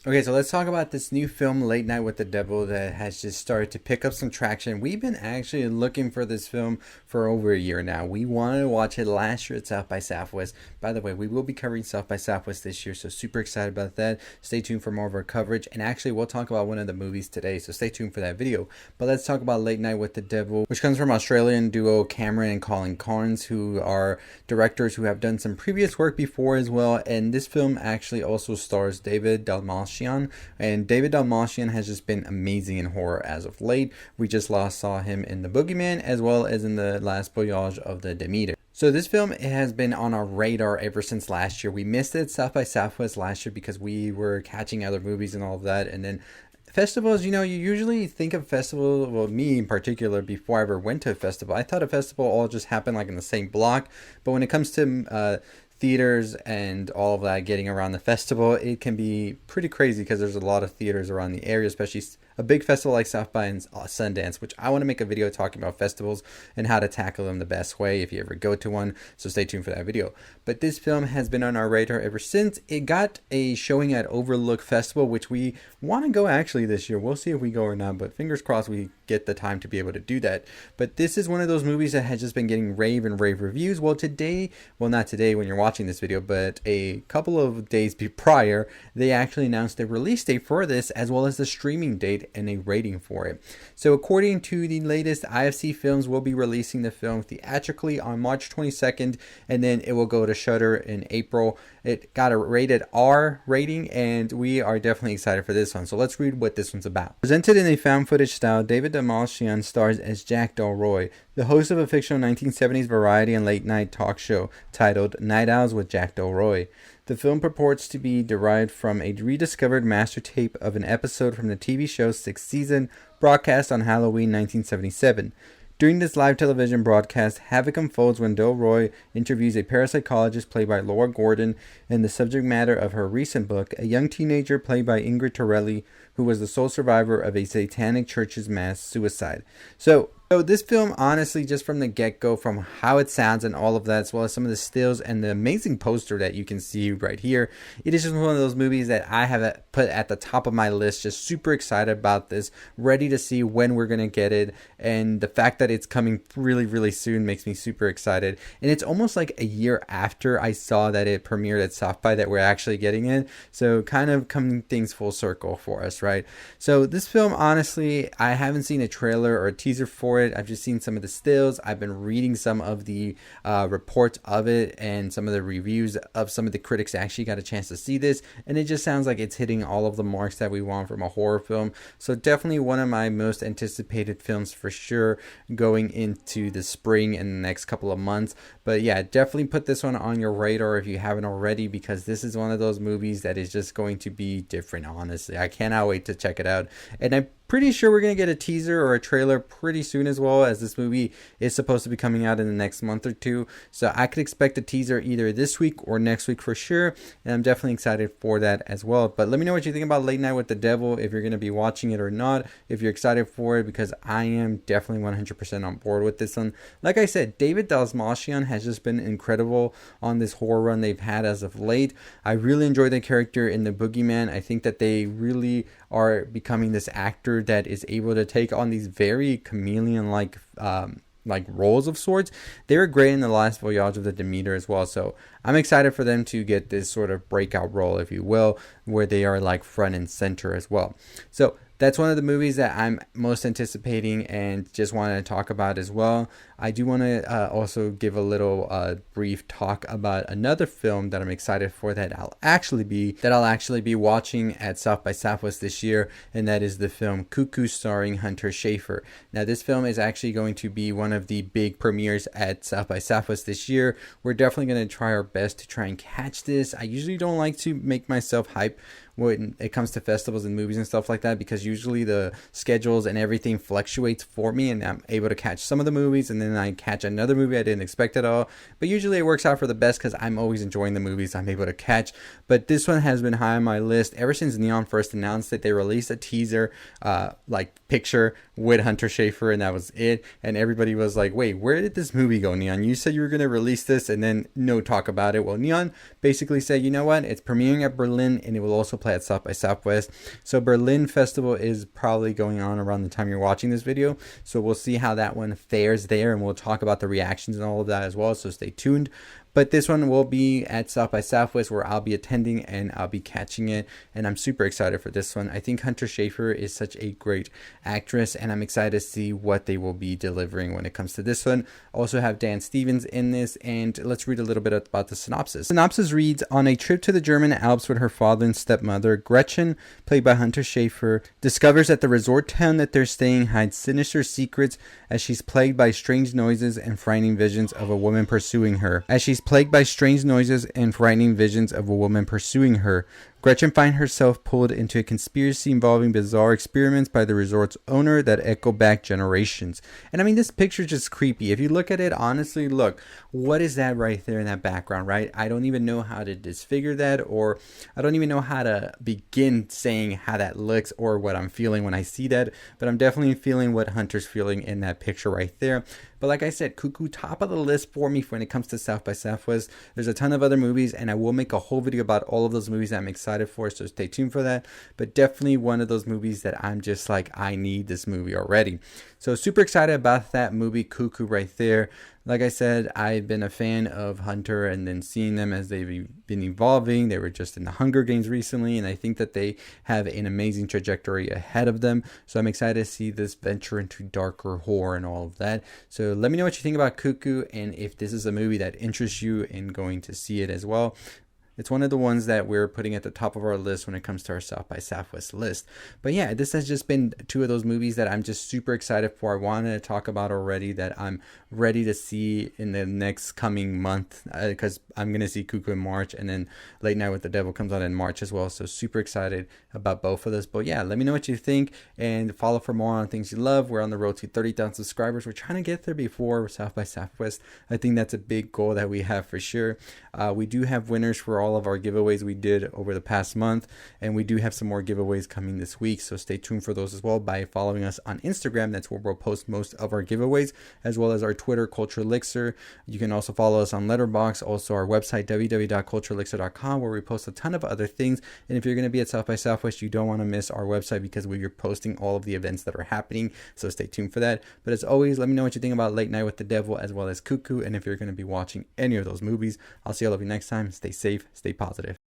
Okay, so let's talk about this new film, Late Night with the Devil, that has just started to pick up some traction. We've been actually looking for this film for over a year now. We wanted to watch it last year at South by Southwest. By the way, we will be covering South by Southwest this year, so super excited about that. Stay tuned for more of our coverage. And actually, we'll talk about one of the movies today, so stay tuned for that video. But let's talk about Late Night with the Devil, which comes from Australian duo Cameron and Colin Carnes, who are directors who have done some previous work before as well. And this film actually also stars David Dastmalchian. And David Dastmalchian has just been amazing in horror as of late. We just last saw him in The Boogeyman as well as in the last voyage of the Demeter. So this film has been on our radar ever since last year. We missed it South by Southwest last year because we were catching other movies and all of that. And then festivals, you usually think of festival, well, me in particular, before I ever went to a festival, I thought a festival all just happened like in the same block. But when it comes to theaters and all of that getting around the festival, it can be pretty crazy because there's a lot of theaters around the area, especially a big festival like South by and Sundance, which I want to make a video talking about festivals and how to tackle them the best way if you ever go to one, so stay tuned for that video. But this film has been on our radar ever since. It got a showing at Overlook Festival, which we want to go actually this year. We'll see if we go or not, but fingers crossed we get the time to be able to do that. But this is one of those movies that has just been getting rave reviews. Well, not today when you're watching this video, but a couple of days prior, they actually announced the release date for this as well as the streaming date and a rating for it. So according to the latest, IFC Films will be releasing the film theatrically on March 22nd, and then it will go to Shudder in April. It got a rated R rating, and we are definitely excited for this one. So let's read what this one's about. Presented in a found footage style, David Dastmalchian stars as Jack Delroy, the host of a fictional 1970s variety and late night talk show titled Night Owls with Jack Delroy. The film purports to be derived from a rediscovered master tape of an episode from the TV show's sixth season, broadcast on Halloween 1977. During this live television broadcast, havoc unfolds when Delroy interviews a parapsychologist played by Laura Gordon and the subject matter of her recent book, a young teenager played by Ingrid Torelli, who was the sole survivor of a Satanic church's mass suicide. So this film, honestly, just from the get-go, from how it sounds and all of that, as well as some of the stills and the amazing poster that you can see right here, it is just one of those movies that I have put at the top of my list. Just super excited about this, ready to see when we're going to get it, and the fact that it's coming really, really soon makes me super excited. And it's almost like a year after I saw that it premiered at South by that we're actually getting it, so kind of coming things full circle for us, right? So this film, honestly, I haven't seen a trailer or a teaser for it. I've just seen some of the stills. I've been reading some of the reports of it and some of the reviews of some of the critics that actually got a chance to see this, and it just sounds like it's hitting all of the marks that we want from a horror film. So definitely one of my most anticipated films for sure going into the spring in the next couple of months. But yeah, definitely put this one on your radar if you haven't already, because this is one of those movies that is just going to be different, honestly. I cannot wait to check it out, and I'm pretty sure we're going to get a teaser or a trailer pretty soon as well, as this movie is supposed to be coming out in the next month or two. So I could expect a teaser either this week or next week for sure, and I'm definitely excited for that as well. But let me know what you think about Late Night with the Devil, if you're going to be watching it or not, if you're excited for it, because I am definitely 100% on board with this one. Like I said, David Dastmalchian has just been incredible on this horror run they've had as of late. I really enjoy the character in The Boogeyman. I think that they really are becoming this actor that is able to take on these very chameleon-like roles of sorts. They were great in the last voyage of the Demeter as well, so I'm excited for them to get this sort of breakout role, if you will, where they are like front and center as well. So that's one of the movies that I'm most anticipating and just wanted to talk about as well. I do want to also give a little brief talk about another film that I'm excited for that I'll actually be watching at South by Southwest this year, and that is the film Cuckoo starring Hunter Schafer. Now this film is actually going to be one of the big premieres at South by Southwest this year. We're definitely going to try our best to try and catch this. I usually don't like to make myself hype when it comes to festivals and movies and stuff like that, because usually the schedules and everything fluctuates for me, and I'm able to catch some of the movies and then I catch another movie I didn't expect at all. But usually it works out for the best because I'm always enjoying the movies I'm able to catch. But this one has been high on my list ever since Neon first announced it. They released a teaser picture with Hunter Schafer, and that was it, and everybody was like, wait, where did this movie go, Neon? You said you were going to release this and then no talk about it. Well, Neon basically said, you know what, it's premiering at Berlin and it will also play at South by Southwest. So Berlin Festival is probably going on around the time you're watching this video. So we'll see how that one fares there, and we'll talk about the reactions and all of that as well. So stay tuned. But this one will be at South by Southwest, where I'll be attending and I'll be catching it. And I'm super excited for this one. I think Hunter Schafer is such a great actress, and I'm excited to see what they will be delivering when it comes to this one. Also have Dan Stevens in this, and let's read a little bit about the synopsis. Synopsis reads, on a trip to the German Alps with her father and stepmother, Gretchen, played by Hunter Schafer, discovers that the resort town that they're staying hides sinister secrets as she's plagued by strange noises and frightening visions of a woman pursuing her. Gretchen finds herself pulled into a conspiracy involving bizarre experiments by the resort's owner that echo back generations. And I mean, this picture is just creepy. If you look at it, honestly, look, what is that right there in that background, right? I don't even know how to disfigure that, or I don't even know how to begin saying how that looks or what I'm feeling when I see that. But I'm definitely feeling what Hunter's feeling in that picture right there. But like I said, Cuckoo, top of the list for me when it comes to South by Southwest. There's a ton of other movies, and I will make a whole video about all of those movies that I'm excited for, so stay tuned for that. But definitely one of those movies that I'm just like, I need this movie already. So super excited about that movie, Cuckoo, right there. Like I said, I've been a fan of Hunter, and then seeing them as they've been evolving. They were just in the Hunger Games recently, and I think that they have an amazing trajectory ahead of them. So I'm excited to see this venture into darker horror and all of that. So let me know what you think about Cuckoo, and if this is a movie that interests you in going to see it as well. It's one of the ones that we're putting at the top of our list when it comes to our South by Southwest list. But yeah, this has just been two of those movies that I'm just super excited for. I wanted to talk about already, that I'm ready to see in the next coming month, because I'm going to see Cuckoo in March, and then Late Night with the Devil comes out in March as well. So super excited about both of those. But yeah, let me know what you think, and follow for more on things you love. We're on the road to 30,000 subscribers. We're trying to get there before South by Southwest. I think that's a big goal that we have for sure. We do have winners for all of our giveaways we did over the past month, and we do have some more giveaways coming this week, so stay tuned for those as well by following us on Instagram. That's where we'll post most of our giveaways, as well as our Twitter, Culture Elixir. You can also follow us on Letterboxd, also our website, www.cultureelixir.com, where we post a ton of other things. And if you're going to be at South by Southwest, you don't want to miss our website, because we're posting all of the events that are happening, so stay tuned for that. But as always, let me know what you think about Late Night with the Devil as well as Cuckoo, and if you're going to be watching any of those movies. I'll see all of you next time. Stay safe, stay positive.